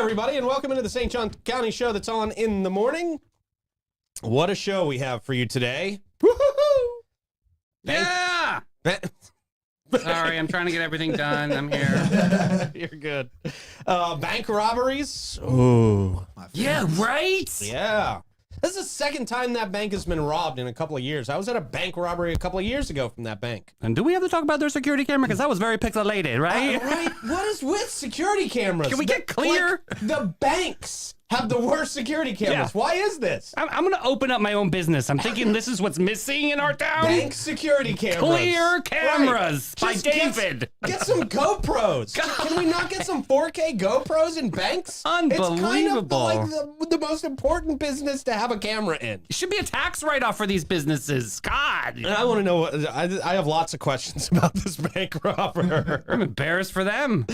everybody, and welcome into the St. John County show that's on in the morning. What a show we have for you today. Woo-hoo-hoo! Yeah! Sorry, I'm trying to get everything done. I'm here. You're good. Bank robberies. Ooh. Yeah, right? Yeah. This is the second time that bank has been robbed in a couple of years. I was at a bank robbery a couple of years ago from that bank. And do we have to talk about their security camera? Because that was very pixelated, right? Right? What is with security cameras? Can we get clear? The banks have the worst security cameras. Yeah. Why is this? I'm going to open up my own business. I'm thinking this is what's missing in our town. Bank security cameras. Clear cameras by Just David. Get some GoPros. Can we not get some 4K GoPros in banks? Unbelievable. It's kind of the most important business to have a camera in. It should be a tax write-off for these businesses. God. And I want to know, I have lots of questions about this bank robber. I'm embarrassed for them.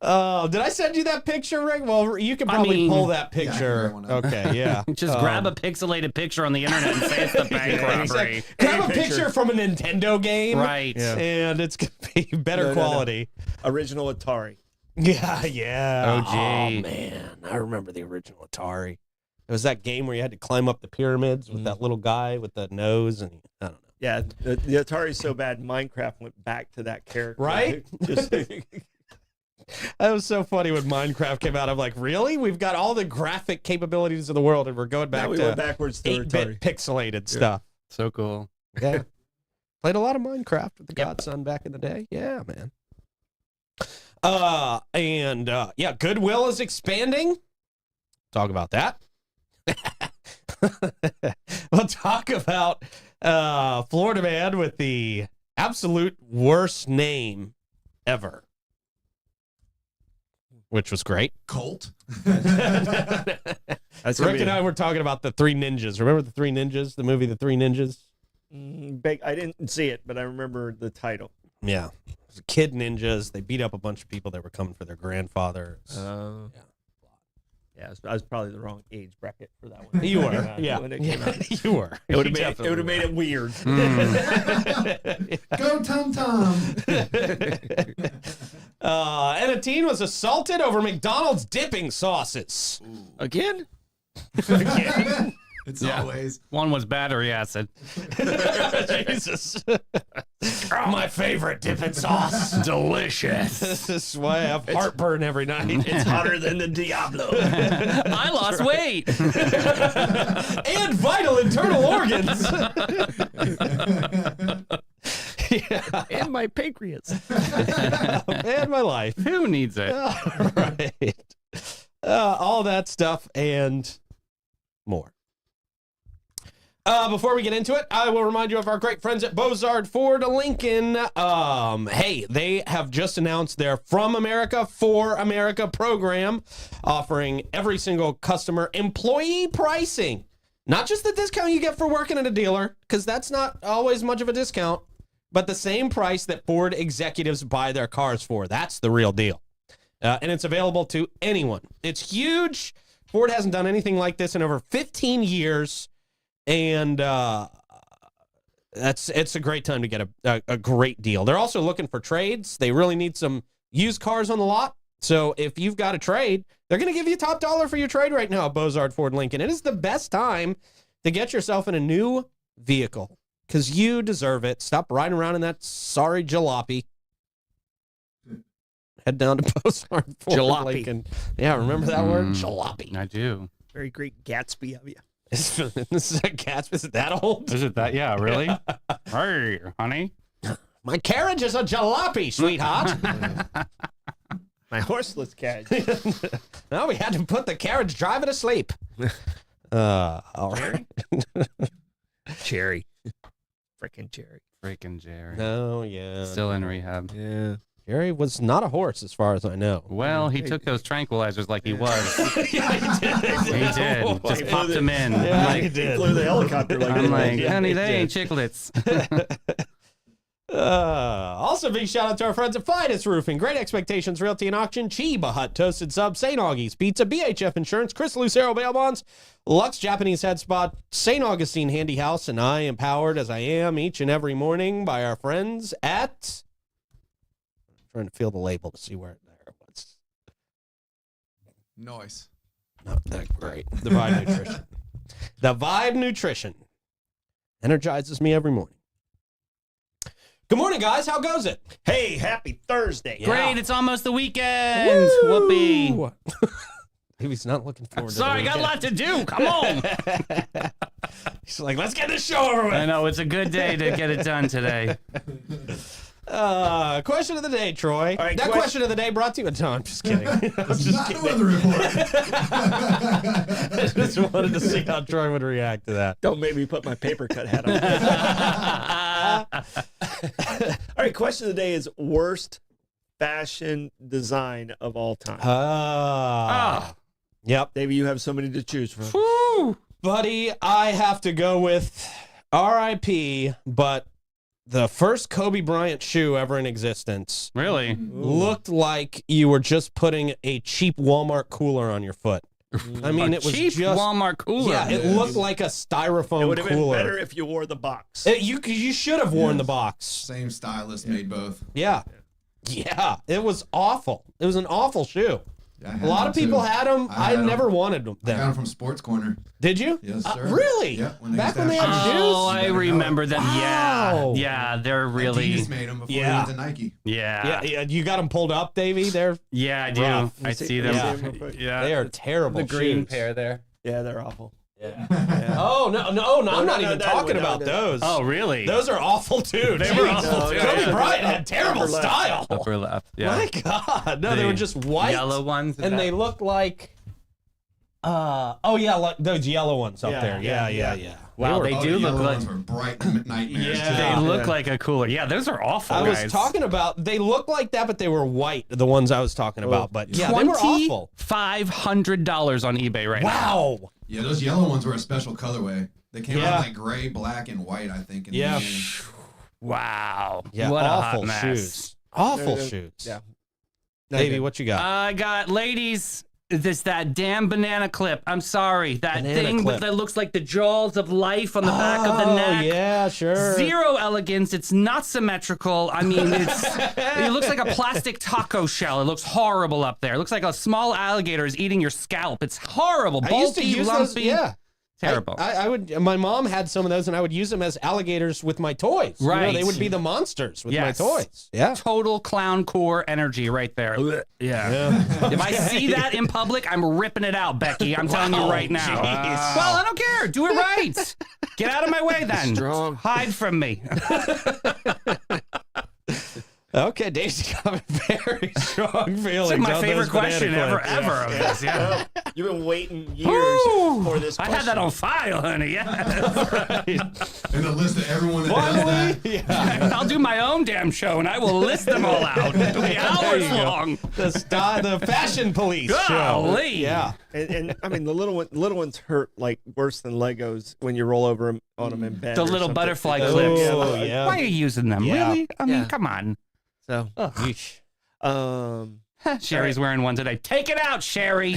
Did I send you that picture, Rick? Well, you can probably pull that picture. Yeah, okay, yeah. Just grab a pixelated picture on the internet and say it's the bank robbery. Like, grab a picture from a Nintendo game. Right. Yeah. And it's going to be better quality. No. Original Atari. Yeah. OG. Oh, man. I remember the original Atari. It was that game where you had to climb up the pyramids with that little guy with the nose, and I don't know. Yeah, the Atari's so bad, Minecraft went back to that character. Right? That was so funny when Minecraft came out. I'm like, really? We've got all the graphic capabilities of the world, and we're going back to went backwards to 8-bit pixelated stuff. So cool. Yeah. Played a lot of Minecraft with the Godson back in the day. Yeah, man. Yeah, Goodwill is expanding. Talk about that. We'll talk about Florida man with the absolute worst name ever. Which was great. Colt. Rick and I were talking about the Three Ninjas. Remember the Three Ninjas? The movie The Three Ninjas? I didn't see it, but I remember the title. Yeah. It was kid ninjas. They beat up a bunch of people that were coming for their grandfather. Yeah, I was probably the wrong age bracket for that one. You were. Yeah. When it came out. You were. It would have made it weird. Go Tum Tum. And a teen was assaulted over McDonald's dipping sauces. Again? Again? It's always. One was battery acid. Jesus. My favorite dipping sauce. Delicious. This is why I have heartburn every night. It's hotter than the Diablo. I lost weight. And vital internal organs. Yeah. And my pancreas. And my life. Who needs it? All right. All that stuff and more. Before we get into it, I will remind you of our great friends at Bozard Ford Lincoln. Hey, they have just announced their From America for America program, offering every single customer employee pricing. Not just the discount you get for working at a dealer, because that's not always much of a discount, but the same price that Ford executives buy their cars for. That's the real deal. And it's available to anyone. It's huge. Ford hasn't done anything like this in over 15 years. And it's a great time to get a great deal. They're also looking for trades. They really need some used cars on the lot. So if you've got a trade, they're going to give you top dollar for your trade right now at Bozard Ford Lincoln. It is the best time to get yourself in a new vehicle because you deserve it. Stop riding around in that sorry jalopy. Head down to Bozard Ford Lincoln. Yeah, remember that word? Jalopy. I do. Very great Gatsby of you. This is a Gatsby. Is it that old? Is it that? Yeah, really? Hey, honey. My carriage is a jalopy, sweetheart. My horseless carriage. No, we had to put the carriage driver to sleep. All right. Cherry. Frickin' Cherry. Freaking Jerry. Oh, yeah. Still in rehab. Yeah. Jerry was not a horse, as far as I know. Well, he took those tranquilizers like he was. Yeah, he did. He did. Just popped him in. Yeah, Like, he did. He flew the helicopter like I'm like, Yeah, honey, he they did. ain't chicklets. Also, big shout out to our friends at Fidus Roofing, Great Expectations Realty and Auction, Chiba Hut Toasted Sub, St. Augie's Pizza, BHF Insurance, Chris Lucero Bail Bonds, Lux Japanese Head Spot, St. Augustine Handy House, and I am powered as I am each and every morning by our friends at... I'm trying to feel the label to see where it was. Nice. Oh, great. The Vibe Nutrition. The Vibe Nutrition energizes me every morning. Good morning, guys. How goes it? Hey, happy Thursday. Yeah. Great, it's almost the weekend. Whoopee. Woo! Maybe he's not looking forward to Sorry, the got a lot to do. Come on. He's like, let's get this show over with. I know, it's a good day to get it done today. Question of the day, Troy. All right, that question of the day brought to you. No, I'm just kidding. I'm It's just not kidding. the weather report. I just wanted to see how Troy would react to that. Don't make me put my paper cut hat on. All right, question of the day is worst fashion design of all time. Yep. Davey, you have so many to choose from. Woo. Buddy, I have to go with RIP, but the first Kobe Bryant shoe ever in existence Really? looked like you were just putting a cheap Walmart cooler on your foot. I mean, it was Cheap just Walmart cooler. Yeah, it looked like a styrofoam It would have been cooler. better if you wore the box. You should have worn the box. Same stylist made both. Yeah. Yeah, it was awful. It was an awful shoe. Yeah, I had A lot them of people too. had them. I I had 'em. never wanted them. I got them from Sports Corner. Did you? Yes, sir. Really? Yeah, when they Back used to when they have had shoes. shoes? Oh, I Better remember them. Wow. Yeah, they're really. Adidas made them before Yeah. they went to Nike. Yeah, yeah. You got them pulled up, Davey? They're I do. Rough. I see them. Yeah. Yeah. they are terrible. The green shoes. pair there. Yeah, they're awful. Yeah. Oh no, I'm not even talking about those. Oh, really? Those are awful too. They were Jeez. awful, too. Kobe Yeah. Bryant had terrible Upper left. style. Upper left. Yeah. My God, no, they were just white, Yellow ones. is and that- they looked like. Oh yeah, like those yellow ones up Yeah, there. Yeah. Wow, they Oh, do the look yellow like. ones were bright nightmares. Yeah. They too. look like a cooler. Yeah, those are awful. I was guys. talking about. They look like that, but they were white. The ones I was talking about, but yeah, they were awful. $2,500 on eBay right now. Wow. Yeah, those yellow ones were a special colorway. They came Yeah. out like gray, black, and white, I think. In Yeah. the beginning. Wow. Yeah, What awful a hot mess. shoes. Awful They're- shoes. Yeah. Davey, what you got? I got ladies. That damn banana clip. I'm sorry. That Banana thing clip. that looks like the jaws of life on the back of the neck. Yeah, sure. Zero elegance. It's not symmetrical. I mean, it looks like a plastic taco shell. It looks horrible up there. It looks like a small alligator is eating your scalp. It's horrible. I used to Bulky, use lumpy. those. Yeah. Terrible. I would. My mom had some of those, and I would use them as alligators with my toys. You know, Right. they would be the monsters with Yes. my toys. Yeah. Total clown core energy right there. Yeah. If I see that in public, I'm ripping it out, Becky. I'm telling you Wow, right now. jeez. Well, I don't care. Do it right. Get out of my way then. Strong. Hide from me. Okay, Dave's got a very strong feeling. It's my favorite question ever of this. Yeah. You've been waiting years Woo! for this I question. had that on file, honey. Yeah. And the list of everyone that does that. Yeah. I'll do my own damn show and I will list them all out. It'll be hours you go. long. The fashion police show. Golly. Yeah. And I mean, the little ones hurt like worse than Legos when you roll over 'em on them in bed. The or little something. butterfly Oh, clips. yeah. Why are you using them? Yeah. Really? I mean, Yeah. come on. So, Yeesh. Sherry's wearing one today. Take it out, Sherry.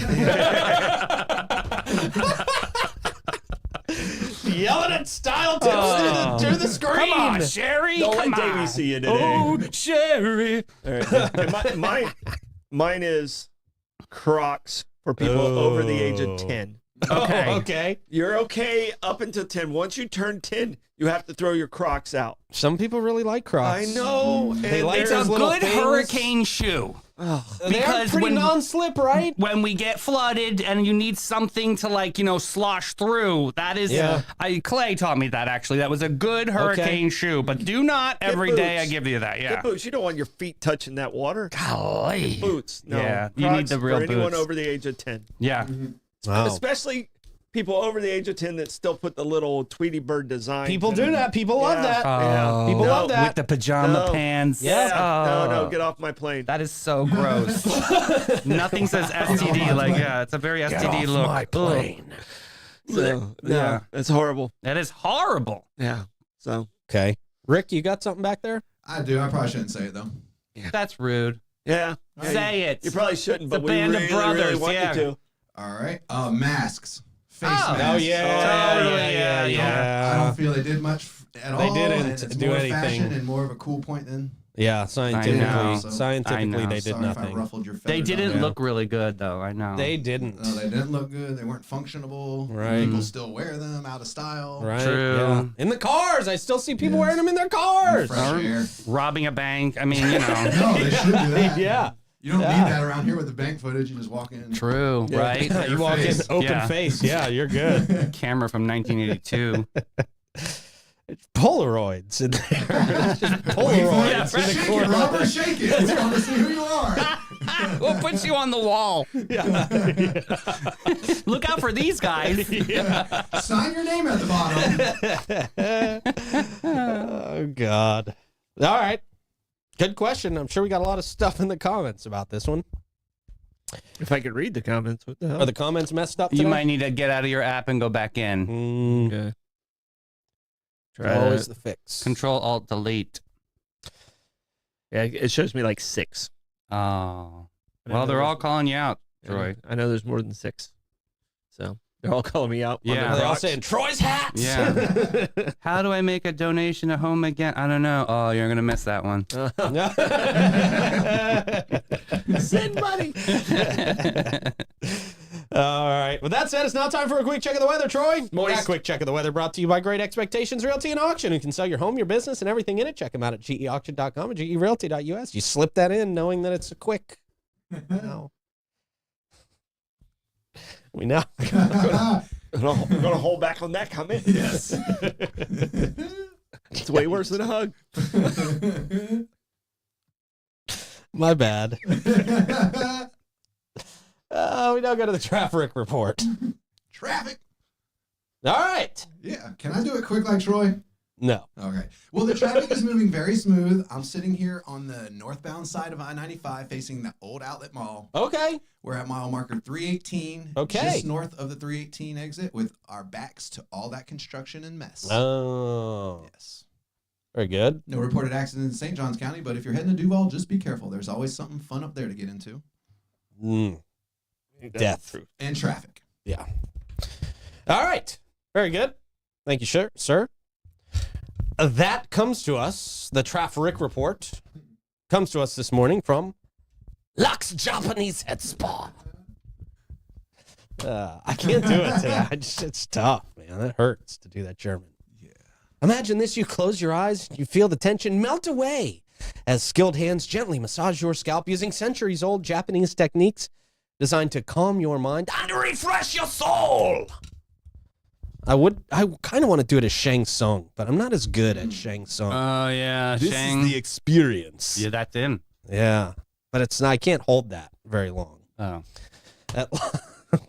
Yelling at style tips through the screen. Come on, Sherry. don't Come let Davey on. see you today. Oh, Sherry. All right. And mine is Crocs for people over the age of 10. Okay. Oh, okay. You're okay up until 10. Once you turn 10, you have to throw your Crocs out. Some people really like Crocs. I know. They and like It's they're- those a little good things. hurricane shoe. They are Because pretty when- non-slip, right? When we get flooded and you need something to slosh through, that is, Yeah. Clay taught me that actually. That was a good hurricane shoe, but do not every day I boots. give you that. Yeah. Get boots. You don't want your feet touching that water. Golly. Boots. No. Yeah, you need Crocs the real for anyone boots. over the age of 10. Yeah. Wow. Especially people over the age of 10 that still put the little Tweety Bird design. People to do them. that. People love Yeah. that. Oh. People love No, that. With the pajama No. pants. Yeah. No, Oh. get off my plane. That is so gross. Nothing says STD like it's a very STD look. Ugh. So, Yeah. it's horrible. That is horrible. Yeah. So, Okay. Rick, you got something back there? I do. I probably shouldn't say it though. That's rude. yeah. Say it. You probably shouldn't, but a we band of really, really brothers, want yeah. you to. All right. Masks. Face Oh. masks. Oh, yeah. Totally, yeah. I don't feel they did much at They all. didn't and it's do more anything. fashion and more of a cool point than Yeah, scientifically, know. scientifically, they did Sorry if I nothing. ruffled your They feathers didn't on look really good, though. I know. They didn't. that. No, they didn't look good. They weren't functionable. Right. People still wear them out of style. Right. True. Yeah. In the cars, I still see people Yes. wearing them in their cars. Fresh air. Robbing a bank. I mean, you know. No, they should do that. Yeah. You don't Yeah. need that around here with the bank footage. You just walk in. True, right? You walk in face. open Yeah. face. Yeah, you're good. Camera from 1982. Polaroids in there. It's just Polaroids in the Shake it, corner. Robert, shake it. We want to see who you are. We'll put you on the wall. Yeah. Look out for these guys. Yeah. Sign your name at the bottom. Oh God. All right. Good question. I'm sure we got a lot of stuff in the comments about this one. If I could read the comments, what the hell? Are the comments messed up today? You might need to get out of your app and go back in. Okay. Always the fix. Control Alt Delete. Yeah, it shows me like 6. Oh. But I Well, know they're all there's- calling you out, Troy. I know there's more than 6. So they're all calling me out. on Yeah. the They're all rocks. saying Troy's hats. Yeah. How do I make a donation to Home Again? I don't know. Oh, you're going to miss that one. Send money. All right. With that said, it's now time for a quick check of the weather, Troy. Moist. That quick check of the weather brought to you by Great Expectations Realty and Auction, who can sell your home, your business, and everything in it. Check them out at geauction.com and gerealty.us. You slip that in knowing that it's a quick. No. We know. We're gonna hold back on that comment. Yes. It's way worse than a hug. My bad. We now go to the traffic report. Traffic. All right. Yeah. Can I do it quick like Troy? No. Okay. Well, the traffic is moving very smooth. I'm sitting here on the northbound side of I-95 facing the old outlet mall. Okay. We're at mile marker 318. Okay. Just north of the 318 exit with our backs to all that construction and mess. Oh. Yes. Very good. No reported accidents in St. Johns County, but if you're heading to Duval, just be careful. There's always something fun up there to get into. Death. And traffic. Yeah. All right. Very good. Thank you, sir. That comes to us, the traffic report comes to us this morning from Lux Japanese Head Spa. I can't do it today. It's tough, man. It hurts to do that German. Yeah. Imagine this. You close your eyes, you feel the tension melt away as skilled hands gently massage your scalp using centuries-old Japanese techniques designed to calm your mind and refresh your soul. I kind of want to do it as Shang Tsung, but I'm not as good at Shang Tsung. Oh, yeah. This Shang. is the experience. Yeah, that's him. Yeah, but it's not. I can't hold that very long. Oh.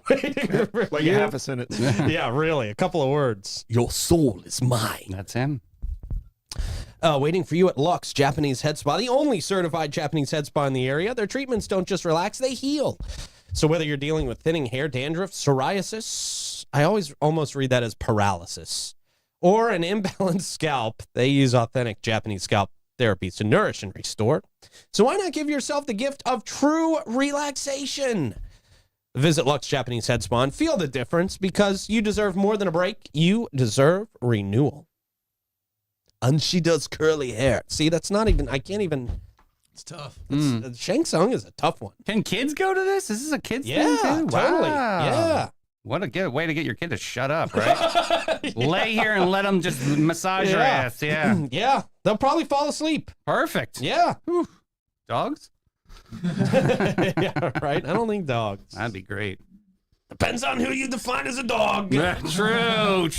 Waiting for Like you. a half a sentence. Yeah, really. A couple of words. Your soul is mine. That's him. Waiting for you at Lux Japanese Head Spa, the only certified Japanese head spa in the area. Their treatments don't just relax, they heal. So whether you're dealing with thinning hair, dandruff, psoriasis, I always almost read that as paralysis, or an imbalanced scalp, they use authentic Japanese scalp therapies to nourish and restore. So why not give yourself the gift of true relaxation? Visit Lux Japanese Head Spa and feel the difference, because you deserve more than a break. You deserve renewal. And she does curly hair. See, that's not even, I can't even. It's tough. Shang Tsung is a tough one. Can kids go to this? This is a kid's Yeah, thing, too? totally. Wow. Yeah. What a good way to get your kid to shut up, right? Lay here and let them just massage your Yeah. ass. Yeah. Yeah. They'll probably fall asleep. Perfect. Yeah. Dogs? Yeah, right. I don't think dogs. That'd be great. Depends on who you define as a dog. True.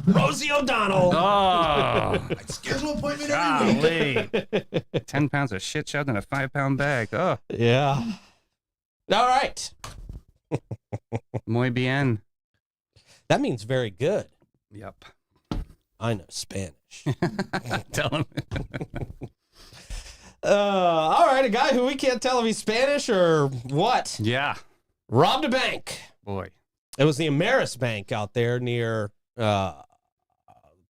Rosie O'Donnell. Oh, Schedule appointment every week. golly. 10 pounds of shit shoved in a 5-pound bag. Oh, Yeah. All right. muy bien. That means very good. Yep. I know Spanish. Tell him. All right. A guy who we can't tell if he's Spanish or what Yeah. robbed a bank. Boy. It was the Ameris Bank out there near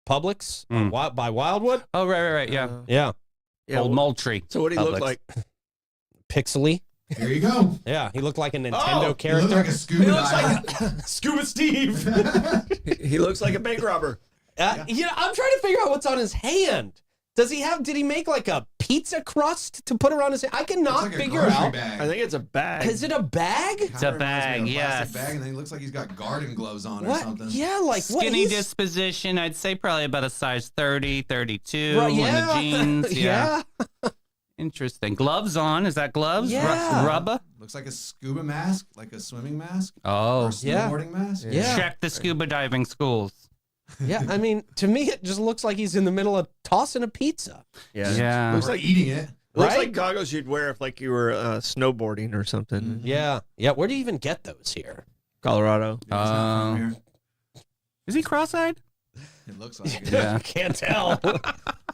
Publix by Wildwood. Oh, right. Yeah. Yeah. Yeah, Old Moultrie. So what do he look Publix. like? Pixely. Here you go. Yeah, he looked like a Nintendo You look character. like a scuba diver. Scuba Steve. He looks like a bank robber. I'm trying to figure out what's on his hand. Did he make like a pizza crust to put around his hand? I It's cannot like a figure grocery out. bag. I think it's a bag. Is it a bag? It's a bag, Plastic yes. bag, and then he looks like he's got garden gloves on or What? something. Yeah, like what? Skinny He's- disposition, I'd say probably about a size 30, 32 Right, on yeah. the jeans. Yeah. Yeah. Interesting. Gloves on. Is that gloves? Yeah. Rubber? Looks like a scuba mask, like a swimming mask, or Oh. a Yeah. snowboarding mask. Yeah. Check the scuba diving schools. Yeah, I mean, to me, it just looks like he's in the middle of tossing a pizza. Yeah. Looks Or like eating it. looks Right? like goggles you'd wear if like you were snowboarding or something. Yeah. Yeah, where do you even get those here? Colorado. Yeah, it's not from here. Is he cross-eyed? It looks like it. Yeah. Can't tell.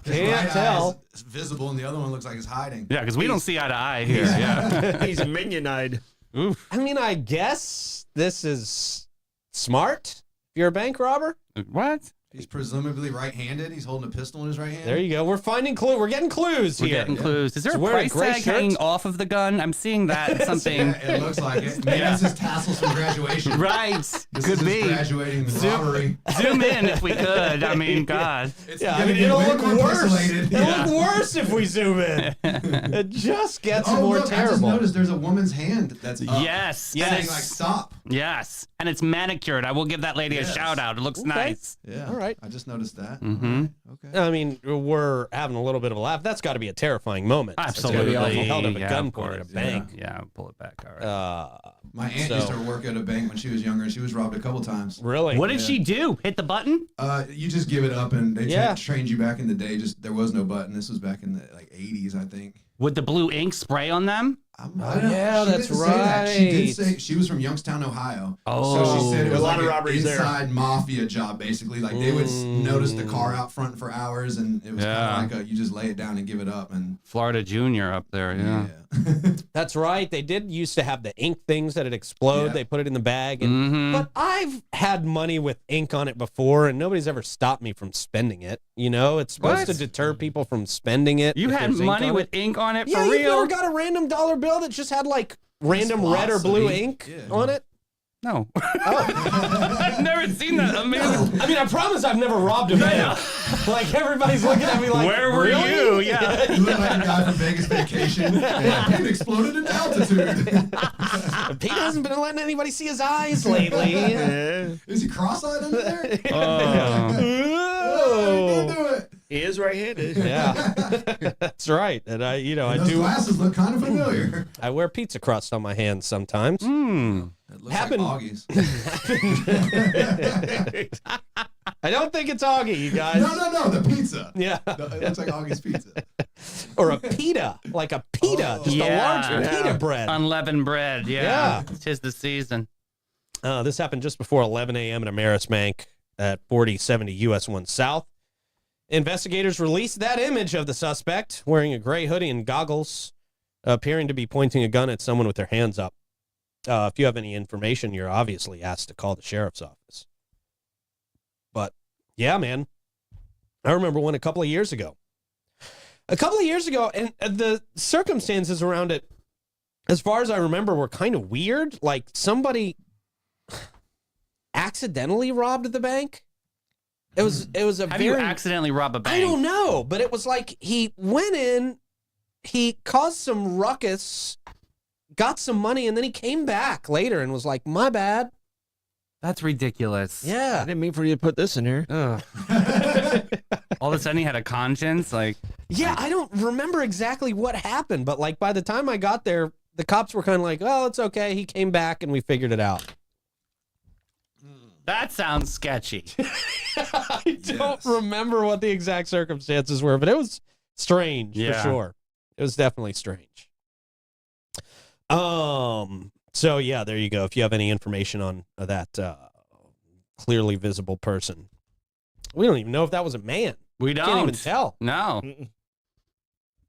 His Can't right tell. eye is visible, and the other one looks like it's hiding. Yeah, because we don't see eye to eye here. Yeah. He's minion-eyed. Oof. I mean, I guess this is smart if you're a bank robber. What? He's presumably right-handed. He's holding a pistol in his right hand. There you go. We're finding clue. We're getting clues We're here. getting clues. Is there He's a wearing a price gray tag shirt. hanging off of the gun? I'm seeing that something. Yeah, it looks like it. Maybe it's his tassels from graduation. Right. This Could is his be. graduating robbery. Zoom in if we could. I mean, God. It's Yeah, I gonna mean, get it'll way look more worse. pixelated. It'll look worse if we zoom in. It just gets Oh, more look, I just terrible. noticed there's a woman's hand that's up. Yes. Saying, And like, it's, stop. yes. And it's manicured. I will give that lady a Yes. shout out. It looks Okay. nice. Yeah. All right. I just noticed that. Mhm. Okay. I mean, we're having a little bit of a laugh. That's got to be a terrifying moment. It's gotta be Absolutely. awful. Held up a Yeah, gun of point at a course. bank. Yeah, pull it back. All right. My aunt So- used to work at a bank when she was younger, and she was robbed a couple times. Really? What did she do? Hit the button? You just give it up, and they Yeah. trained you back in the day. Just there was no button. This was back in the 80s, I think. Would the blue ink spray on them? I don't know. yeah, She that's didn't say that. She did right. say she was from Youngstown, Ohio. Oh. So she said it There's was a lot like of an robberies there. inside mafia job, basically. Like they would notice the car out front for hours, and it was Yeah. kind of like you just lay it down and give it up, and Florida Junior up there, yeah. That's right. They did used to have the ink things that would explode. Yeah. They put it in the bag. And, Mhm. But I've had money with ink on it before, and nobody's ever stopped me from spending it. You know, it's supposed What? to deter people from spending it. You if had there's ink money on with it. ink on it Yeah, for you've real? never got a random dollar bill that just had like random red or Spots of blue ink. ink Yeah. on it? No. I've never seen that. I mean, I mean, I promise I've never robbed a bank. Like everybody's looking at me like, where were really? you? Yeah. You look like a guy from Vegas Vacation. Yeah, it exploded in altitude. Pete hasn't been letting anybody see his eyes lately. Yeah. Is he cross-eyed under there? Oh. Oh, he did do it. He is right-handed. Yeah, that's right. And I Those glasses look kind of familiar. I wear pizza crust on my hands sometimes. Hmm. It looks Happened- like Augie's. I don't think it's Augie, you guys. No, the pizza. Yeah, It looks like Augie's pizza. or a pita, like a pita, Oh. just a large Yeah. pita bread. Unleavened bread. Yeah. Yeah. Tis the season. This happened just before 11 a.m. at Ameris Bank at 4070 US 1 South. Investigators released that image of the suspect wearing a gray hoodie and goggles, appearing to be pointing a gun at someone with their hands up. If you have any information, you're obviously asked to call the sheriff's office. But yeah, man, I remember one a couple of years ago. And the circumstances around it, as far as I remember, were kind of weird. Like somebody accidentally robbed the bank. It was a How very do you accidentally rob a bank? I don't know, but it was like he went in, he caused some ruckus, got some money, and then he came back later and was like, "My bad." That's ridiculous. I Yeah. didn't mean for you to put this in here. Ugh. All of a sudden he had a conscience. Like, Yeah, I don't remember exactly what happened, but like by the time I got there, the cops were kind of like, "Oh, it's okay." He came back and we figured it out. that sounds sketchy. I don't Yes. remember what the exact circumstances were, but it was strange for Yeah. sure. It was definitely strange. So yeah, there you go. If you have any information on that clearly visible person, we don't even know if that was a man. We Can't even don't. tell. No.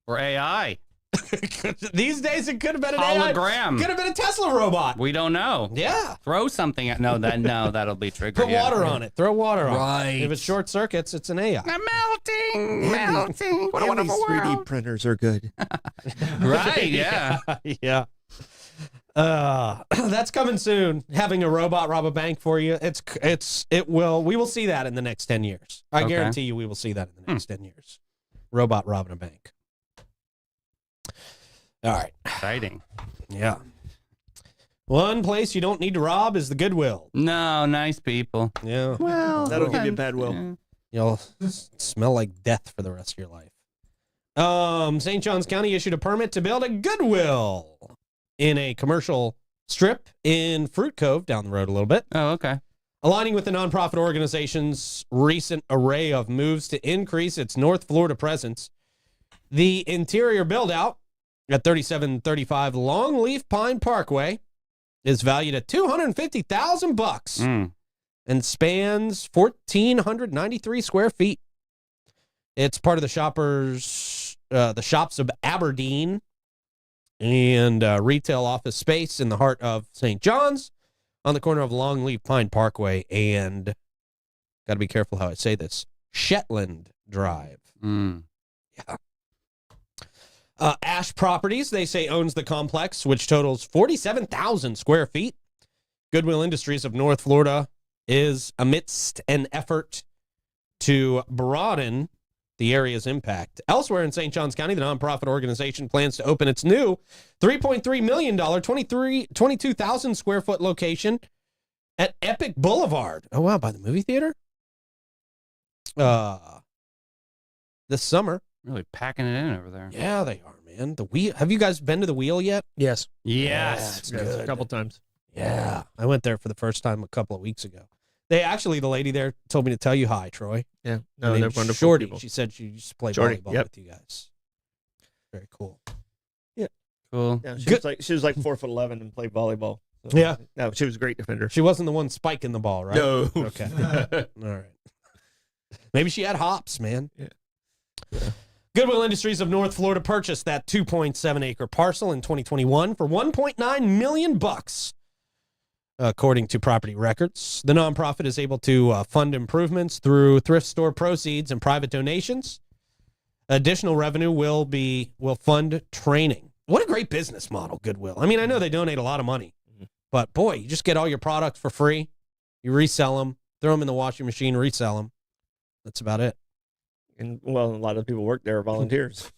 Or AI. These days, it could have been an AI. Hologram. Could have been a Tesla robot. We don't know. Yeah. Throw something at that'll be triggered. Put yeah. water on it. Throw water on Right. it. If it short circuits, it's an AI. I'm melting. What a And wonderful these 3D world. printers are good. Right, yeah. Yeah. That's coming soon. Having a robot rob a bank for you. We will see that in the next 10 years. I Okay. guarantee you we will see that in the next 10 years. Robot robbing a bank. All right. Exciting. Yeah. One place you don't need to rob is the Goodwill. No, nice people. Yeah. Well, That'll give you a bad will. You'll smell like death for the rest of your life. St. Johns County issued a permit to build a Goodwill in a commercial strip in Fruit Cove down the road a little bit. Oh, okay. Aligning with the nonprofit organization's recent array of moves to increase its North Florida presence, the interior build-out at 3735 Longleaf Pine Parkway is valued at $250,000 and spans 1,493 square feet. It's part of the Shops of Aberdeen and retail office space in the heart of St. John's on the corner of Longleaf Pine Parkway and, got to be careful how I say this, Shetland Drive. Yeah. Ash Properties, they say, owns the complex, which totals 47,000 square feet. Goodwill Industries of North Florida is amidst an effort to broaden the area's impact. Elsewhere in St. Johns County, the nonprofit organization plans to open its new $3.3 million, 22,000 square foot location at Epic Boulevard. Oh, wow, by the movie theater? This summer. Really packing it in over there. Yeah, they are, man. The Wheel. Have you guys been to the Wheel yet? Yes. Yes. It's Yes, good. a couple times. Yeah. I went there for the first time a couple of weeks ago. The lady there told me to tell you hi, Troy. Yeah. Her No, they're name's wonderful Shorty. people. She said she used to play Shorty, volleyball yep. with you guys. Very cool. Cool. Yeah, Good. she was like 4'11" and played volleyball. So, Yeah. No, she was a great defender. She wasn't the one spiking the ball, right? No. Okay. All right. Maybe she had hops, man. Yeah. Goodwill Industries of North Florida purchased that 2.7 acre parcel in 2021 for $1.9 million, according to property records. The nonprofit is able to fund improvements through thrift store proceeds and private donations. Additional revenue will fund training. What a great business model, Goodwill. I mean, I know they donate a lot of money, but boy, you just get all your products for free. You resell them, throw them in the washing machine, resell them. That's about it. And well, a lot of the people work there are volunteers.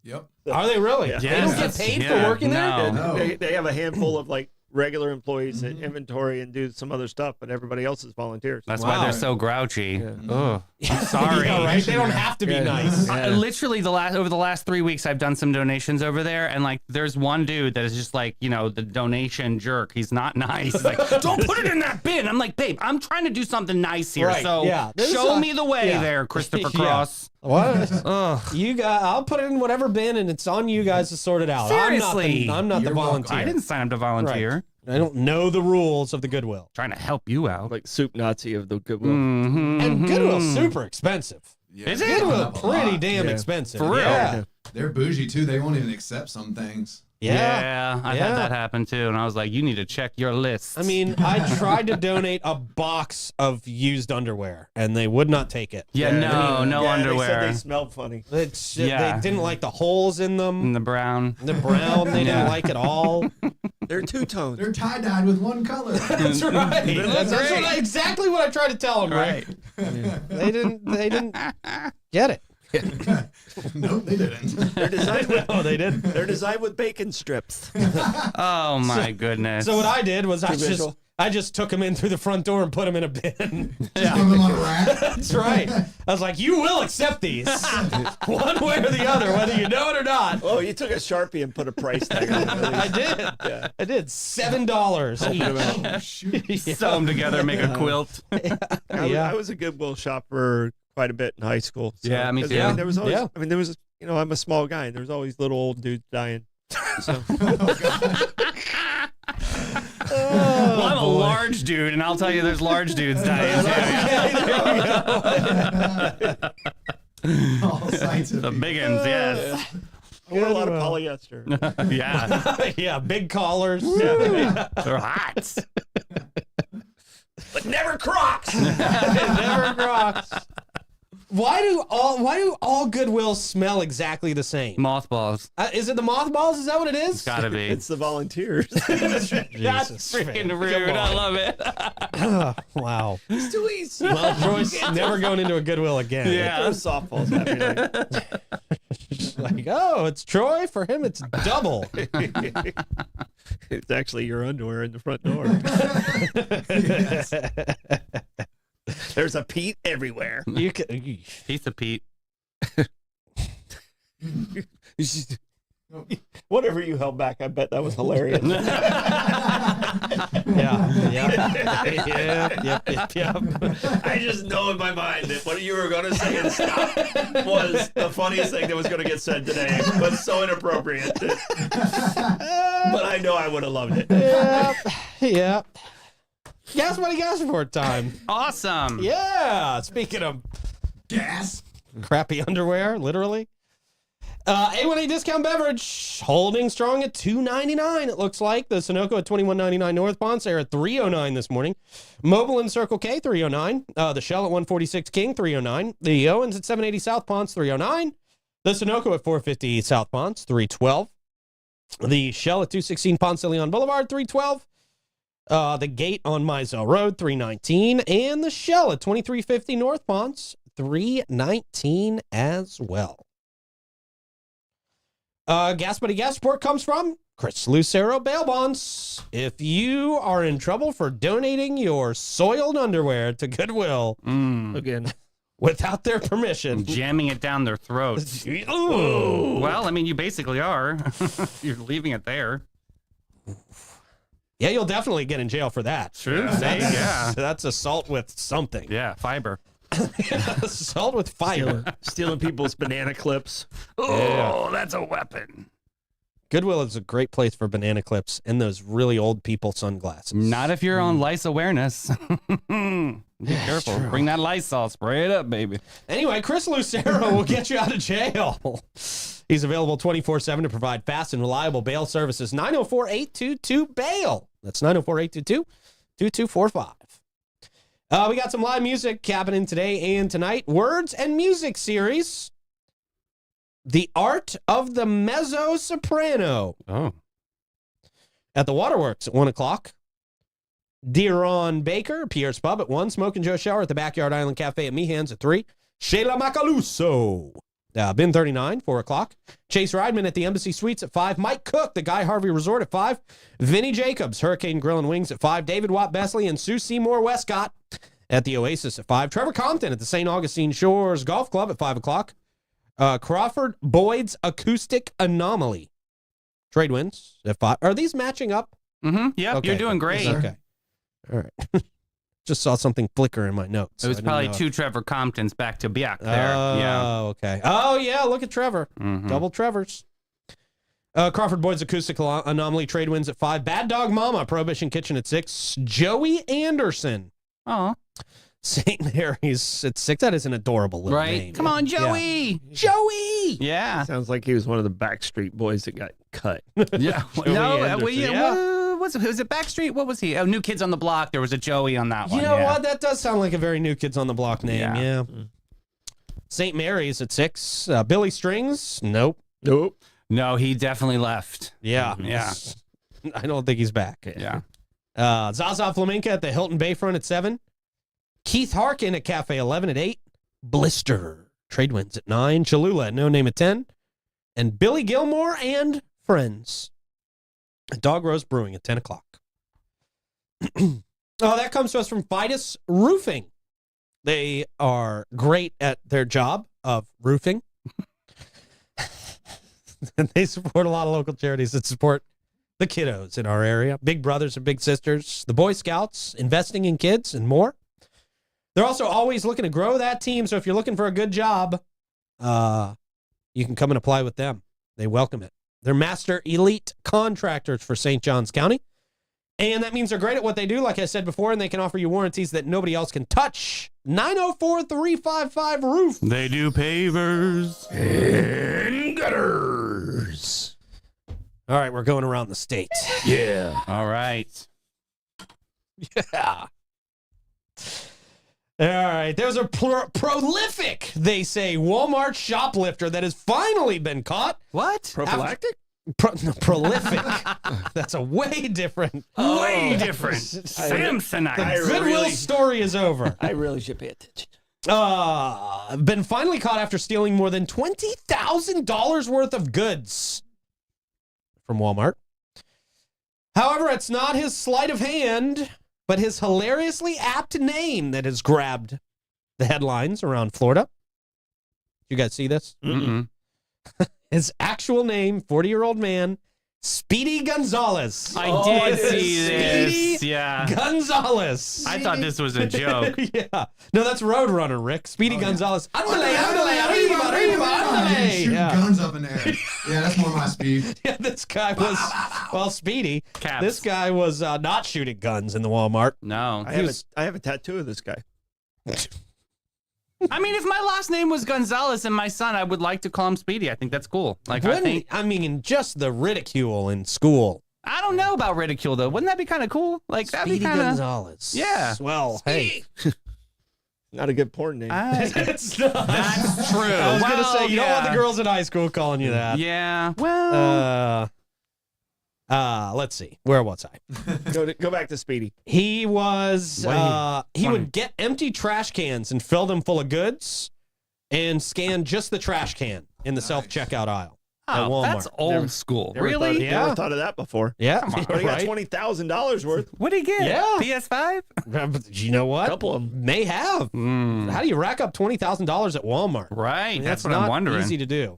Yep. Are they really? Yeah. They don't get paid for working there? No. No. They have a handful of like regular employees that inventory and do some other stuff, but everybody else is volunteers. That's Wow. why they're so grouchy. Yeah. Ugh. I'm sorry. Yeah, right? They don't have to be Yeah. nice. Literally over the last 3 weeks, I've done some donations over there, and like, there's one dude that is just like, the donation jerk. He's not nice. He's like, don't put it in that bin. I'm like, babe, I'm trying to do something nice here. Right, So yeah. show me the way yeah. there, Christopher Yeah. Cross. What? Ugh. I'll put it in whatever bin, and it's on you guys to sort it out. Seriously. I'm not the You're welcome. volunteer. I didn't sign up to volunteer. I don't know the rules of the Goodwill. Trying to help you out. Like soup Nazi of the Goodwill. Mhm. And Goodwill's super expensive. Yeah, Is they it? come Goodwill up a lot. pretty damn Yeah. expensive. For real? Yeah. They're bougie too. They won't even accept some things. Yeah. I've Yeah. had that happen too, and I was like, you need to check your list. I mean, I tried to donate a box of used underwear, and they would not take it. yeah, no Yeah, underwear. They said they smelled funny. They didn't like the holes in them. in the brown. The brown, they didn't Yeah. like at all. They're two-toned. They're tie dyed with one color. That's right. That's exactly what I tried to tell them. Right? They didn't get it. Nope, they didn't. They're designed with, No, they didn't. they're designed with bacon strips. Oh my goodness. So what I did was visual. I just took them in through the front door and put them in a bin. Just put them on a rack. That's right. I was like, you will accept these one way or the other, whether you know it or not. Oh, you took a Sharpie and put a price tag on it. I did. Yeah. I did. $7 each. Oh, shoot. Sew them together, make a quilt. Yeah. I was a Goodwill shopper quite a bit in high school. So, Yeah, me 'cause, too. I mean, there was always, Yeah. I'm a small guy. There was always little old dudes dying. So Well, I'm a large dude, and I'll tell you, there's large dudes dying too. All sides of The people. big ones, yes. I wore a lot of polyester. Yeah, Yeah, big collars. they're hot. But never Crocs. Never Crocs. Why do all Goodwills smell exactly the same? Mothballs. Is it the mothballs? Is that what it is? It's gotta be. It's the volunteers. That's Jesus, freaking man. rude. Come I on. love it. Wow. It's too easy. Well, Troy's never going into a Goodwill again. Yeah. Throw softballs every night. Like, oh, it's Troy. For him, it's double. It's actually your underwear in the front door. Yes. There's a Pete everywhere. You can, Piece of Pete. Whatever you held back, I bet that was hilarious. Yep. I just know in my mind that what you were going to say and stop was the funniest thing that was going to get said today. It was so inappropriate. But I know I would have loved it. Yep. Gas money, gas report time. Awesome. Yeah. Speaking of Gas. crappy underwear, literally. A1A discount beverage holding strong at $2.99. It looks like the Sunoco at $21.99 North Ponce. They're at $3.09 this morning. Mobile and Circle K $3.09. The Shell at $146 King $3.09. The Owens at $7.80 South Ponce $3.09. The Sunoco at $4.50 South Ponce $3.12. The Shell at $2.16 Ponce de Leon Boulevard $3.12. The Gate on Mizell Road $3.19. And the Shell at $23.50 North Ponce $3.19 as well. Gas Buddy Gas Report comes from Chris Lucero Bail Bonds. If you are in trouble for donating your soiled underwear to Goodwill Again. without their permission, Jamming it down their throats. Ooh. Well, I mean, you basically are. You're leaving it there. Yeah, you'll definitely get in jail for that. True. That's, Yeah. that's assault with something. Yeah, fiber. Assault with fire. Stealing people's banana clips. Oh, that's a weapon. Goodwill is a great place for banana clips and those really old people sunglasses. Not if you're on lice awareness. Be careful. true. Bring that Lysol. Spray it up, baby. Anyway, Chris Lucero will get you out of jail. He's available 24/7 to provide fast and reliable bail services. 904-822-BAIL. That's 904-822-2245. We got some live music happening today and tonight. Words and Music series. The Art of the Mezzo Soprano Oh. at the Waterworks at 1 o'clock. Deron Baker, Pierre's Pub at 1. Smoke and Joe Shower at the Backyard Island Cafe at Meehan's at 3. Sheila Macaluso. Bin 39, 4 o'clock. Chase Rideman at the Embassy Suites at 5. Mike Cook, the Guy Harvey Resort at 5. Vinny Jacobs, Hurricane Grill and Wings at 5. David Watt Besley and Sue Seymour Westcott at the Oasis at 5. Trevor Compton at the St. Augustine Shores Golf Club at 5 o'clock. Crawford Boyd's Acoustic Anomaly. Trade wins at 5. Are these matching up? Mm-hmm. Yep, Okay. you're doing great. Okay. All right. Just saw something flicker in my notes. It was I didn't probably know. 2 Trevor Comptons back to back there. Oh, Yeah. okay. Oh, yeah. Look at Trevor. Mhm. Double Trevors. Crawford Boyd's Acoustic Anomaly trade wins at 5. Bad Dog Mama, Prohibition Kitchen at 6. Joey Anderson, Oh, St. Mary's at 6. That is an adorable little right. name. Come on, Yeah. Joey. Joey! Yeah. Sounds like he was one of the Backstreet Boys that got cut. Yeah. Joey Anderson, yeah. Was it Backstreet? What was he? Oh, New Kids on the Block. There was a Joey on that one. You know yeah. what? That does sound like a very New Kids on the Block name. Yeah. Yeah. St. Mary's at 6. Billy Strings? Nope. Nope. No, he definitely left. Yeah. Yeah. I don't think he's back. Yeah. Zaza Flamenca at the Hilton Bayfront at 7. Keith Harkin at Cafe 11 at 8. Blister trade wins at 9. Cholula at No Name at 10. And Billy Gilmore and Friends at Dog Rose Brewing at 10 o'clock. That comes to us from Fidus Roofing. They are great at their job of roofing. And they support a lot of local charities that support the kiddos in our area. Big brothers and big sisters, the Boy Scouts, investing in kids, and more. They're also always looking to grow that team. So if you're looking for a good job, you can come and apply with them. They welcome it. They're master elite contractors for St. Johns County. And that means they're great at what they do, like I said before, and they can offer you warranties that nobody else can touch. 904-355-ROOF. They do pavers. And gutters. All right, we're going around the state. Yeah. All right. Yeah. All right. There's a prolific, they say, Walmart shoplifter that has finally been caught. What? Prophylactic? No, prolific. That's a way different. Way different. Samsonite. The Goodwill story is over. I really should pay attention. Been finally caught after stealing more than $20,000 worth of goods from Walmart. However, it's not his sleight of hand, but his hilariously apt name that has grabbed the headlines around Florida. You guys see this? Mm-mm. His actual name, 40-year-old man, Speedy Gonzalez. I did see this. Speedy Yeah. Gonzalez. I thought this was a joke. Yeah. No, that's Roadrunner, Rick. Speedy Gonzalez. Andale, Shooting andale. guns up in the air. Yeah, that's more my speed. Yeah, this guy was, well, Speedy. Caps. This guy was not shooting guns in the Walmart. No. I have a tattoo of this guy. I mean, if my last name was Gonzalez and my son, I would like to call him Speedy. I think that's cool. Like, I mean, just the ridicule in school. I don't know about ridicule though. Wouldn't that be kind of cool? Like, that'd be Speedy kind of. Gonzalez. Yeah. Well, hey. Not a good porn name. It's not. That's true. I was going to Well, say, you don't want yeah. the girls in high school calling you that. Yeah. Well. Let's see. Where was I? Go back to Speedy. He was, he Funny. would get empty trash cans and fill them full of goods and scan just the trash can in the self-checkout aisle at Oh, Walmart. that's old school. Never Really? Thought, Yeah. Never thought of that before. Yeah. But he got Right? $20,000 worth. What did he get? Yeah. PS5? You know what? A couple of them. May have. How do you rack up $20,000 at Walmart? Right. I mean, that's what not I'm wondering. easy to do.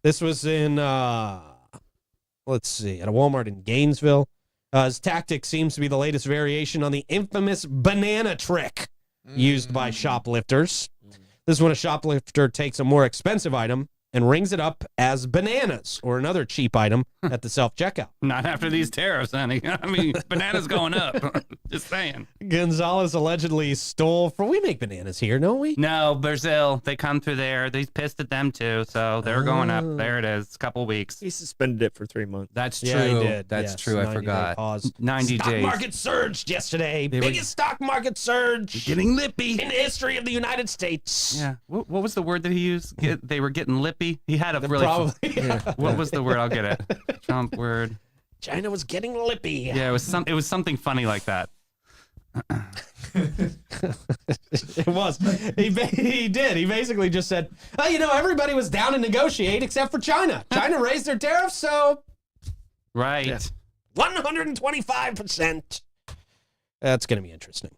This was in, let's see, at a Walmart in Gainesville. His tactic seems to be the latest variation on the infamous banana trick used by shoplifters. This is when a shoplifter takes a more expensive item and rings it up as bananas or another cheap item at the self-checkout. Not after these tariffs, honey. I mean, bananas going up. Just saying. Gonzalez allegedly stole from, we make bananas here, don't we? No, Brazil. They come through there. He's pissed at them too, so they're going up. There it is. A couple weeks. He suspended it for 3 months. That's true. Yeah, he did. That's Yes, true. I 90-day forgot. pause. 90 Stock days. market surged yesterday. were- Biggest stock market surge Getting lippy. in the history of the United States. Yeah. What was the word that he used? They were getting lippy. He had a really. Probably. What was the word? I'll get it. Trump word. China was getting lippy. Yeah, it was something funny like that. It was. He did. He basically just said, oh, everybody was down to negotiate except for China. China raised their tariffs, so Right. Yeah. 125%. That's going to be interesting.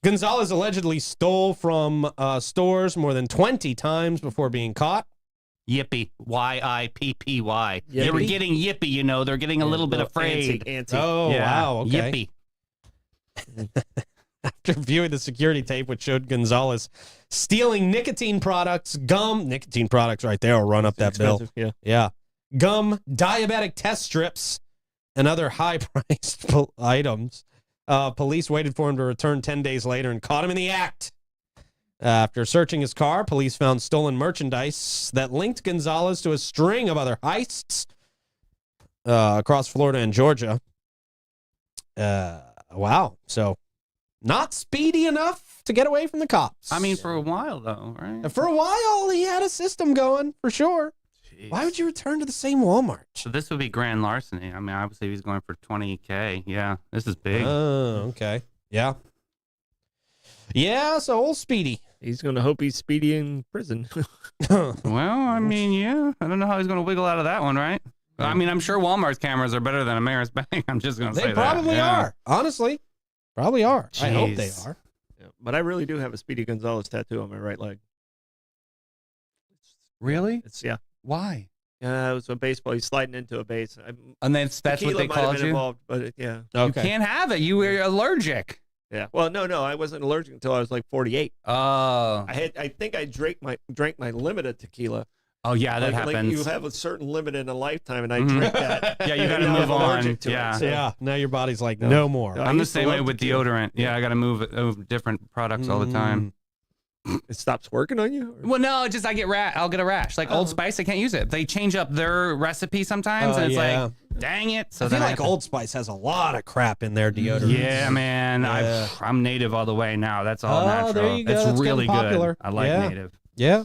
Gonzalez allegedly stole from stores more than 20 times before being caught. Yippee. Y-I-P-P-Y. They were Yippee? getting yippee, They're getting a little bit afraid. Antsy. Oh, Yeah. wow. Okay. Yippee. After viewing the security tape, which showed Gonzalez stealing nicotine products, nicotine products right there will run up that bill. Expensive, yeah. Yeah. Gum, diabetic test strips, and other high-priced items. Police waited for him to return 10 days later and caught him in the act. After searching his car, police found stolen merchandise that linked Gonzalez to a string of other heists across Florida and Georgia. Wow. So, not speedy enough to get away from the cops. I mean, for a while, though, right? For a while, he had a system going, for sure. Why would you return to the same Walmart? So this would be grand larceny. I mean, obviously he's going for $20K. Yeah, this is big. Oh, okay. Yeah. Yeah, so old Speedy. He's going to hope he's Speedy in prison. Well, I mean, yeah. I don't know how he's going to wiggle out of that one, right? I mean, I'm sure Walmart's cameras are better than Ameris Bank. I'm just going to say They that. probably Yeah. are. Honestly. Probably are. I hope they Jeez. are. Yeah, but I really do have a Speedy Gonzalez tattoo on my right leg. Really? It's yeah. Why? It was a baseball. He's sliding into a base. And that's what Tequila they might have called been you? involved, but yeah. You can't have it. You were allergic. Yeah. Well, no, I wasn't allergic until I was like 48. Oh. I think I drank my limit of tequila. Oh, yeah, that Like happens. you have a certain limit in a lifetime, and I Mhm. drink that. Yeah, you got to And now move I'm on. allergic to it, Yeah. so- Yeah. Now your body's like, No. no more. No. I I'm the used to same way love with tequila. deodorant. Yeah, I got to move different products all the time. It stops working on you? Or- Well, no, I'll get a rash. Like Old Spice, I can't use it. They change up their recipe sometimes, and it's yeah. like Dang it. So I feel then like Old Spice has a lot of crap in their deodorant. Yeah, man. Yeah. I'm native all the way now. That's all Oh, natural. there you go. It's That's really getting popular. good. I like Yeah. native. Yeah.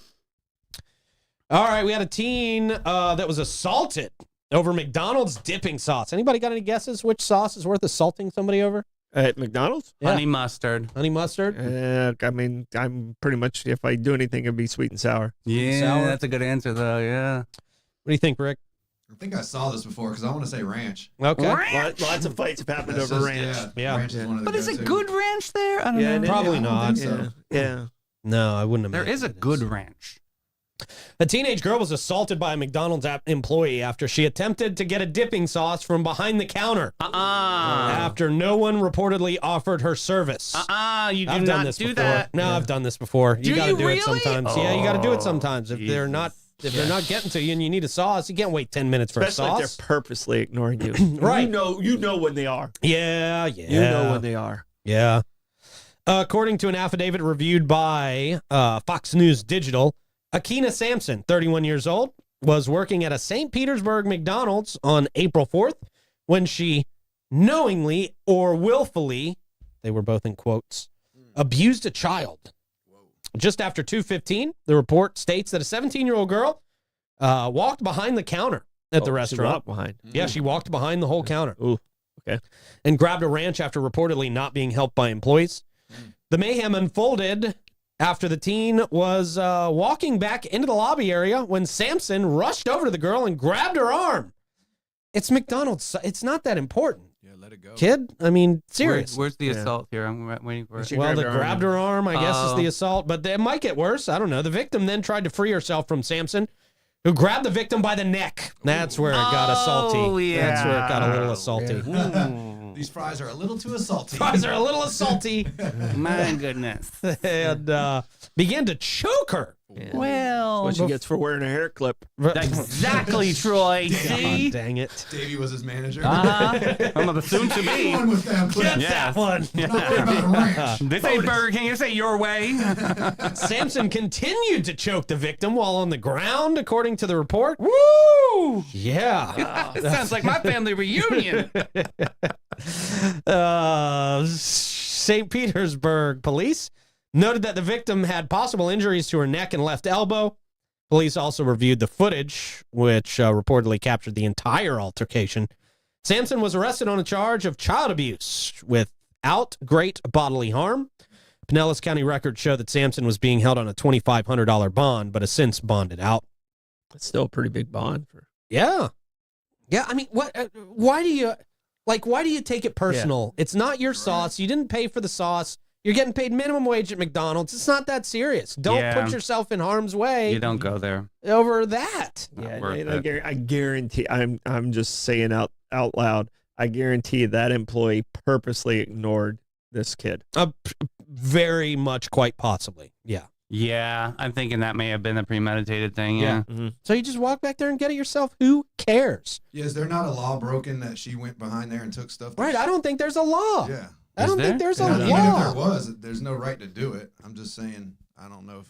All right, we had a teen that was assaulted over McDonald's dipping sauce. Anybody got any guesses which sauce is worth assaulting somebody over? At McDonald's? Yeah. Honey mustard. Honey mustard? I mean, I'm pretty much, if I do anything, it'd be sweet and sour. Yeah, sour. that's a good answer, though. Yeah. What do you think, Rick? I think I saw this before because I want to say ranch. Okay. Lots of fights have happened That's over just- ranch. Yeah. Ranch is one of the But is it go-to. good ranch there? I don't Yeah, know. Probably I don't not. think so. Yeah. No, I wouldn't There imagine is a it good ranch. A teenage girl was assaulted by a McDonald's employee after she attempted to get a dipping sauce from behind the counter after no one reportedly offered her service. You do I've done not this do before. that. No, I've done this before. You Do got to you do it really? sometimes. Yeah, you got to do it sometimes. If they're not, Jesus. if they're not getting to you and you need a sauce, you can't wait 10 minutes for Especially a if sauce. they're purposely ignoring you. Right. You know when they are. Yeah. You know when they are. Yeah. According to an affidavit reviewed by Fox News Digital, Akina Sampson, 31 years old, was working at a St. Petersburg McDonald's on April 4th when she knowingly or willfully, they were both in quotes, abused a child. Just after 2:15, the report states that a 17-year-old girl walked behind the counter at the restaurant. She walked behind. Yeah, she walked behind the whole counter. Ooh, okay. And grabbed a ranch after reportedly not being helped by employees. The mayhem unfolded after the teen was walking back into the lobby area when Sampson rushed over to the girl and grabbed her arm. It's McDonald's. It's not that important, Yeah, let it go. kid. I mean, serious. Where's the Yeah. assault here? I'm waiting for it. She Well, grabbed they her arm grabbed her arm, I guess, is Oh. the assault, but it might get worse. I don't know. The victim then tried to free herself from Sampson, who grabbed the victim by the neck. That's where it got assaulty. yeah. That's where it got a little assaulty. These fries are a little too assaulty. Fries are a little assaulty. My goodness. And began to choke her. Well, What she gets for wearing a hair clip. exactly, Troy. See? Dang it. Davey was his manager. I'm the soon to be. One with them clips. Get Yes. that one. Not worried about a ranch. This ain't Burger King. This ain't your way. Sampson continued to choke the victim while on the ground, according to the report. Woo! Yeah. Sounds like my family reunion. St. Petersburg police noted that the victim had possible injuries to her neck and left elbow. Police also reviewed the footage, which reportedly captured the entire altercation. Sampson was arrested on a charge of child abuse without great bodily harm. Pinellas County records show that Sampson was being held on a $2,500 bond, but has since bonded out. It's still a pretty big bond. Yeah. Yeah, I mean, what? Why do you take it personal? It's not your sauce. You didn't pay for the sauce. You're getting paid minimum wage at McDonald's. It's not that serious. Don't Yeah. put yourself in harm's way You don't go there. over that. Not Yeah, worth and it. I guarantee. I'm just saying out loud. I guarantee that employee purposely ignored this kid. Very much, quite possibly. Yeah. Yeah, I'm thinking that may have been a premeditated thing. Yeah. So you just walk back there and get it yourself. Who cares? Yeah, is there not a law broken that she went behind there and took stuff? Right. I don't think there's a law. Yeah. I don't Is think there? there's a And even if there law. was, there's no right to do it. I'm just saying. I don't know.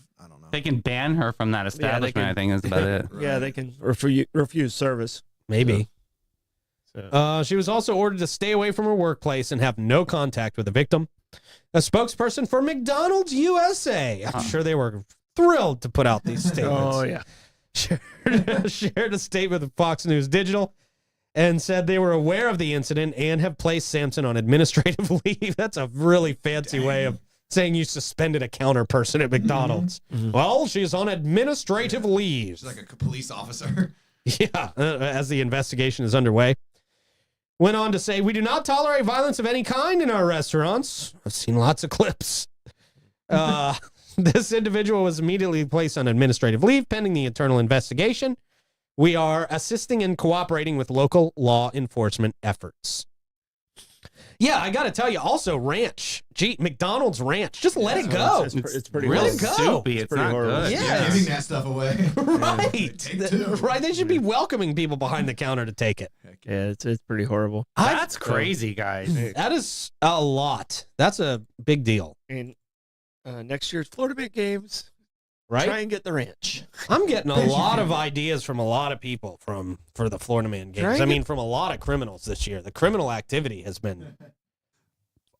They can ban her from that establishment. can. I think that's about it. Yeah, they can refuse service. Maybe. So. She was also ordered to stay away from her workplace and have no contact with the victim. A spokesperson for McDonald's USA. I'm sure they were thrilled to put out these statements. Oh yeah. Shared a statement with Fox News Digital and said they were aware of the incident and have placed Sampson on administrative leave. That's a really fancy way of saying you suspended a counter person at McDonald's. Well, she's on administrative leave. She's like a police officer. Yeah, as the investigation is underway. Went on to say, we do not tolerate violence of any kind in our restaurants. I've seen lots of clips. This individual was immediately placed on administrative leave pending the internal investigation. We are assisting and cooperating with local law enforcement efforts. Yeah, I got to tell you, also ranch. Gee, McDonald's ranch. Just let it go. It's pretty Let horrible. it go. Soupy. It's pretty not horrible. good. Yeah. Giving that stuff away. Right. Take two. Right. They should be welcoming people behind the counter to take it. Yeah, it's pretty horrible. That's crazy, guys. That is a lot. That's a big deal. And next year's Florida Big Games, right? Try and get the ranch. I'm getting a lot of ideas from a lot of people for the Florida Man games. I mean, from a lot of criminals this year. The criminal activity has been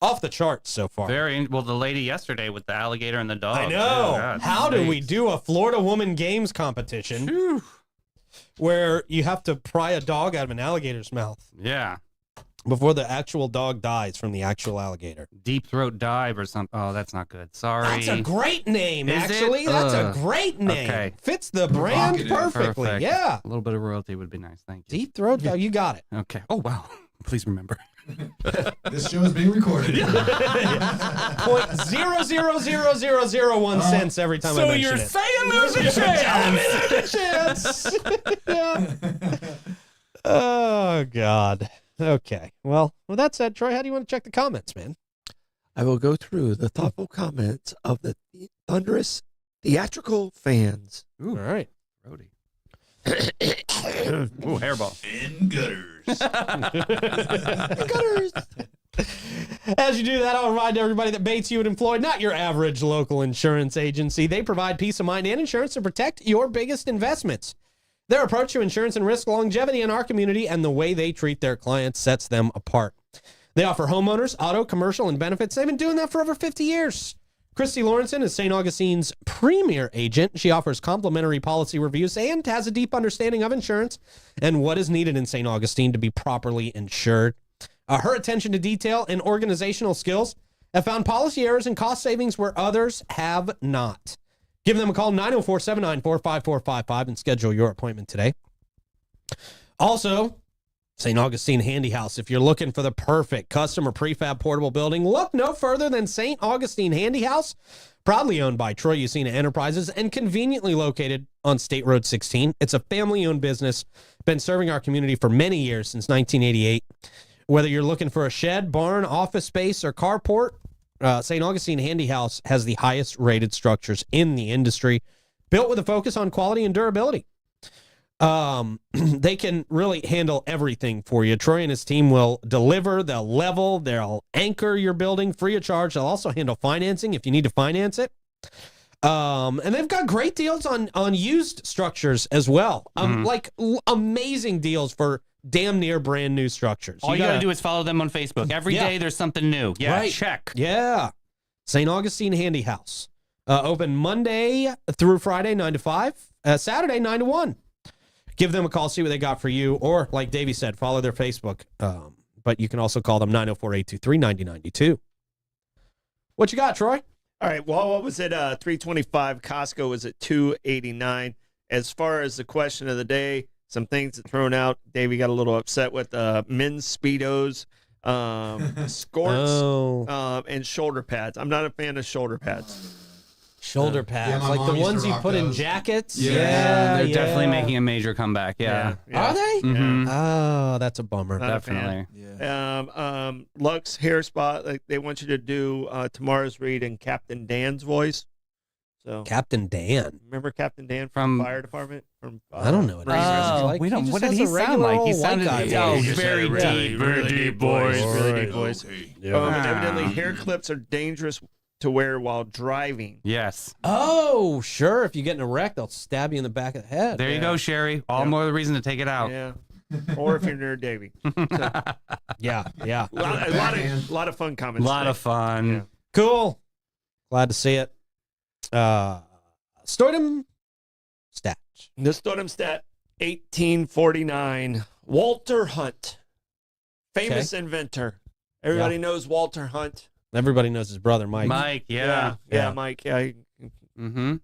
off the charts so far. Well, the lady yesterday with the alligator and the dog. I know. Oh, God, How do we do a Florida Woman Games competition where you have to pry a dog out of an alligator's mouth Yeah. before the actual dog dies from the actual alligator? Deep throat dive or something. Oh, that's not good. Sorry. That's a great name, Is it? actually. That's a Ugh. great name. Okay. Fits the brand Provocative. perfectly. Perfect. Yeah. A little bit of royalty would be nice. Thank you. Deep throat dog. You got it. Okay. Oh, wow. Please remember. This show is being recorded. 0.00001 cents every time I mention it. saying there's a chance? There's a chance. Yeah. Oh, God. Okay. Well, with that said, Troy, how do you want to check the comments, man? I will go through the thoughtful comments of the thunderous theatrical fans. All right. Brody. Ooh, hairball. In gutters. As you do that, I'll remind everybody that Bates Hewitt and Floyd, not your average local insurance agency. They provide peace of mind and insurance to protect your biggest investments. Their approach to insurance and risk longevity in our community and the way they treat their clients sets them apart. They offer homeowners, auto, commercial, and benefits. They've been doing that for over 50 years. Christy Lawrenson is St. Augustine's premier agent. She offers complimentary policy reviews and has a deep understanding of insurance and what is needed in St. Augustine to be properly insured. Her attention to detail and organizational skills have found policy errors and cost savings where others have not. Give them a call, 904-794-5455, and schedule your appointment today. Also, St. Augustine Handy House. If you're looking for the perfect custom or prefab portable building, look no further than St. Augustine Handy House, proudly owned by Troy Usina Enterprises and conveniently located on State Road 16. It's a family-owned business, been serving our community for many years, since 1988. Whether you're looking for a shed, barn, office space, or carport, St. Augustine Handy House has the highest rated structures in the industry, built with a focus on quality and durability. They can really handle everything for you. Troy and his team will deliver, they'll level, they'll anchor your building free of charge. They'll also handle financing if you need to finance it. And they've got great deals on used structures as well. Amazing deals for damn near brand new structures. All you got to do is follow them on Facebook. Every day there's something new. Yeah, Right. check. Yeah. St. Augustine Handy House. Open Monday through Friday, 9 to 5. Saturday, 9 to 1. Give them a call, see what they got for you. Or, like Davey said, follow their Facebook. But you can also call them 904-823-9092. What you got, Troy? All right. Well, what was it? 325. Costco was at 289. As far as the question of the day, some things that thrown out. Davey got a little upset with men's Speedos, skirts, and shoulder pads. I'm not a fan of shoulder pads. Shoulder pads, my like mom the used to ones you rock put in those. jackets. Yeah. They're definitely making a major comeback. Yeah. Are they? Mhm. Oh, that's a bummer. Not a fan. Definitely. Yeah. Lux hair spot. Like they want you to do tomorrow's read in Captain Dan's voice. So Captain Dan. remember Captain Dan From- from fire department? From I don't know what he sounds like. we don't. He just What did has he a sound regular like? He old white sounded guy oh, voice. very deep, very deep voice. Really deep voice. Yeah. Evidently, hair clips are dangerous to wear while driving. Yes. Oh, sure. If you get in a wreck, they'll stab you in the back of the head. There you go, Sherry. All more the reason to take it out. Yeah. Or if you're near Davey. Yeah, yeah. A lot of fun A comments. lot today. of fun. Yeah. Cool. Glad to see it. Stordom stats. The Stodem stat 1849. Walter Hunt, famous inventor. Everybody knows Walter Hunt. Everybody knows his brother, Mike. Mike, yeah. Mike. Yeah. Mm-hmm.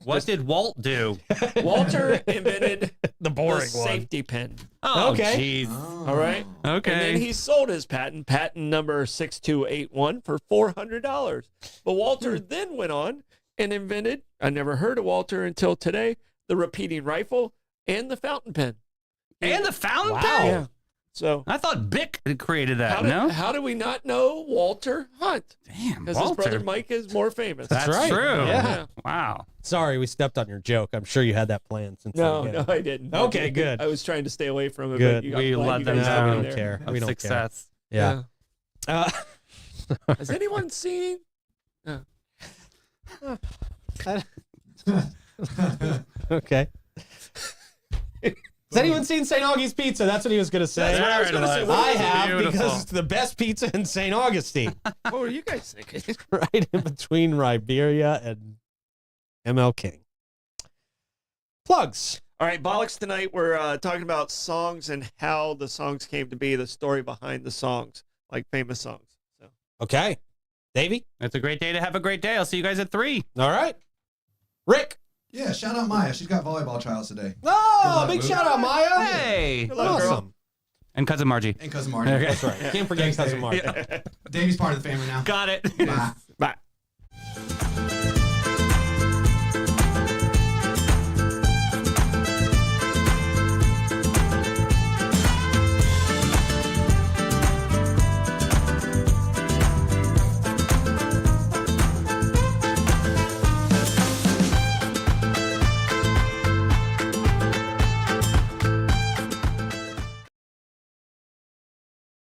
What did Walt do? Walter invented The the safety pin. Oh, Okay. jeez. All right. Okay. And then he sold his patent number 6281 for $400. But Walter then went on and invented, I never heard of Walter until today, the repeating rifle and the fountain pen. And the fountain Wow. pen? Yeah. So I thought Bic had created that, how do we not know Walter Hunt? Damn, Because his Walter. brother Mike is more famous. That's right. true. Yeah. Wow. Sorry, we stepped on your joke. I'm sure you had that planned since No, the beginning. I didn't. Okay, good. I was trying to stay away from it. Good. But you, We I'm glad let you them guys know. got me We don't there. care. We don't care. Success. Yeah. Has anyone seen? Okay. Has anyone seen St. Augie's Pizza? That's what he was going to say. That's what I was gonna say. I What is it? have Beautiful. because it's the best pizza in St. Augustine, What were you guys thinking? right in between Riberia and ML King. Plugs. All right, Bollocks tonight. We're talking about songs and how the songs came to be, the story behind the songs, like famous songs. So Okay. Davey? It's a great day to have a great day. I'll see you guys at 3. All right. Rick? Yeah, shout out Maya. She's got volleyball trials today. Oh, luck, big Luke. shout out, Maya. Hey. Good luck, girl. Awesome. And cousin Margie. And cousin Marty. Okay. That's right. Can't forget Thanks, cousin Davey. Mark. Davey's part of the family now. Got it. Bye.